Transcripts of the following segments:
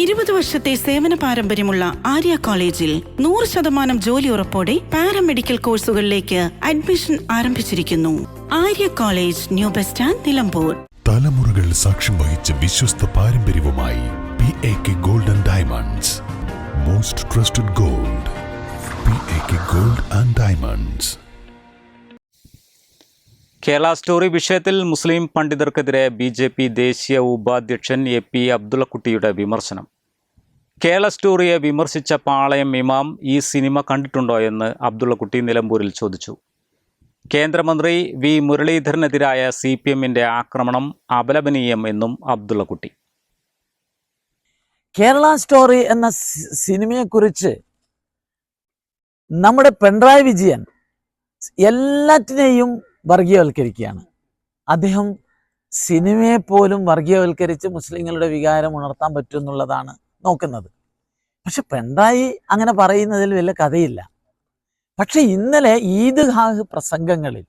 20 വർഷത്തെ സേവന പാരമ്പര്യമുള്ള ആര്യ കോളേജിൽ 100% ജോലി ഉറപ്പോടെ പാരാമെഡിക്കൽ കോഴ്സുകളിലേക്ക് അഡ്മിഷൻ ആരംഭിച്ചിരിക്കുന്നു. Arya college, new bus stand, Nilambur. തലമുറകൾ സാക്ഷ്യം വഹിച്ച വിശ്വസ്ത പാരമ്പര്യവുമായി PAK gold and diamonds. Most trusted gold. PAK gold and diamonds. Kerala story വിഷയത്തിൽ മുസ്ലിം പണ്ഡിതർക്കെതിരെ BJP ദേശീയ ഉപാധ്യക്ഷൻ AP അബ്ദുള്ളക്കുട്ടിയുടെ വിമർശനം. കേരള സ്റ്റോറിയെ വിമർശിച്ച പാളയം ഇമാം ഈ സിനിമ കണ്ടിട്ടുണ്ടോ എന്ന് അബ്ദുള്ളക്കുട്ടി നിലമ്പൂരിൽ ചോദിച്ചു. കേന്ദ്രമന്ത്രി V മുരളീധരനെതിരായ CPMന്റെ ആക്രമണം അപലപനീയം എന്നും അബ്ദുള്ളക്കുട്ടി. കേരള സ്റ്റോറി എന്ന സിനിമയെക്കുറിച്ച് നമ്മുടെ പിണറായി വിജയൻ എല്ലാറ്റിനെയും വർഗീയവൽക്കരിക്കുകയാണ്. അദ്ദേഹം സിനിമയെ പോലും വർഗീയവൽക്കരിച്ച് മുസ്ലിങ്ങളുടെ വികാരം ഉണർത്താൻ പറ്റുമെന്നുള്ളതാണ് നോക്കുന്നത്. പക്ഷെ പിണറായി അങ്ങനെ പറയുന്നതിൽ വലിയ കഥയില്ല. പക്ഷെ ഇന്നലെ ഈദ്ഗാഹ് പ്രസംഗങ്ങളിൽ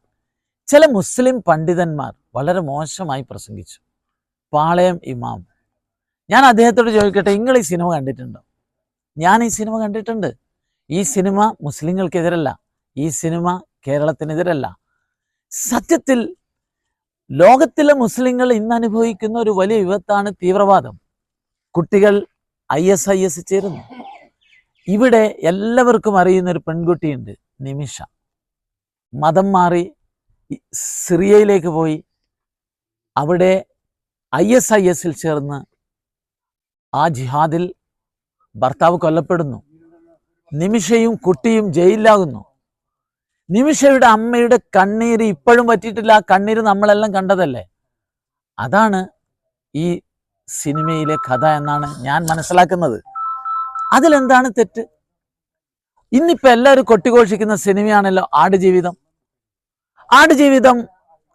ചില മുസ്ലിം പണ്ഡിതന്മാർ വളരെ മോശമായി പ്രസംഗിച്ചു. പാളയം ഇമാം, ഞാൻ അദ്ദേഹത്തോട് ചോദിക്കട്ടെ, നിങ്ങൾ ഈ സിനിമ കണ്ടിട്ടുണ്ടോ? ഞാൻ ഈ സിനിമ കണ്ടിട്ടുണ്ട്. ഈ സിനിമ മുസ്ലിങ്ങൾക്കെതിരല്ല, ഈ സിനിമ കേരളത്തിനെതിരല്ല. സത്യത്തിൽ ലോകത്തിലെ മുസ്ലിങ്ങൾ ഇന്ന് അനുഭവിക്കുന്ന ഒരു വലിയ വിപത്താണ് തീവ്രവാദം. കുട്ടികൾ ISIS ചേരുന്നു. ഇവിടെ എല്ലാവർക്കും അറിയുന്ന ഒരു പെൺകുട്ടിയുണ്ട്, നിമിഷ. മതം മാറി സിറിയയിലേക്ക് പോയി അവിടെ ISISൽ ചേർന്ന് ആ ജിഹാദിൽ ഭർത്താവ് കൊല്ലപ്പെടുന്നു. നിമിഷയും കുട്ടിയും ജയിലിലാകുന്നു. നിമിഷയുടെ അമ്മയുടെ കണ്ണീര് ഇപ്പോഴും പറ്റിയിട്ടില്ല. ആ കണ്ണീര് നമ്മളെല്ലാം കണ്ടതല്ലേ. അതാണ് ഈ സിനിമയിലെ കഥ എന്നാണ് ഞാൻ മനസ്സിലാക്കുന്നത്. അതിലെന്താണ് തെറ്റ്? ഇന്നിപ്പോ എല്ലാവരും കൊട്ടിഘോഷിക്കുന്ന സിനിമയാണല്ലോ ആടുജീവിതം. ആടുജീവിതം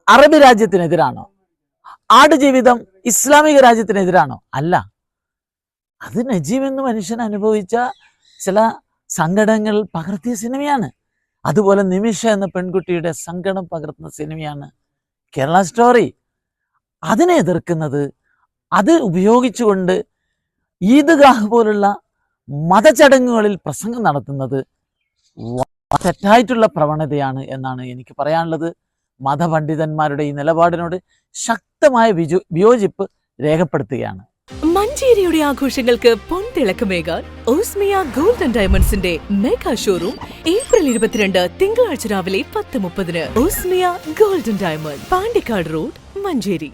അറബ് രാജ്യത്തിനെതിരാണോ? ആടുജീവിതം ഇസ്ലാമിക രാജ്യത്തിനെതിരാണോ? അല്ല, അത് നജീം എന്ന മനുഷ്യൻ അനുഭവിച്ച ചില സങ്കടങ്ങൾ പകർത്തിയ സിനിമയാണ്. അതുപോലെ നിമിഷ എന്ന പെൺകുട്ടിയുടെ സങ്കടം പകർത്തുന്ന സിനിമയാണ് കേരള സ്റ്റോറി. അതിനെ എതിർക്കുന്നത്, അത് ഉപയോഗിച്ചുകൊണ്ട് ഈദ്ഗാഹ് പോലുള്ള മതചടങ്ങുകളിൽ പ്രസംഗം നടത്തുന്നത് തെറ്റായിട്ടുള്ള പ്രവണതയാണ് എന്നാണ് എനിക്ക് പറയാനുള്ളത്. മതപണ്ഡിതന്മാരുടെ ഈ നിലപാടിനോട് ശക്തമായ വിയോജിപ്പ് രേഖപ്പെടുത്തുകയാണ്. മഞ്ചേരിയുടെ ആഘോഷങ്ങൾക്ക് പൊൻതിളക്കമേകാൻ ഓസ്മിയ ഗോൾഡ് ആൻഡ് ഡയമണ്ട്സിന്റെ മെഗാ ഷോറൂം ഏപ്രിൽ 22 തിങ്കളാഴ്ച രാവിലെ 10:30. Osmia gold and diamond, Pandikkad road, Manjeri.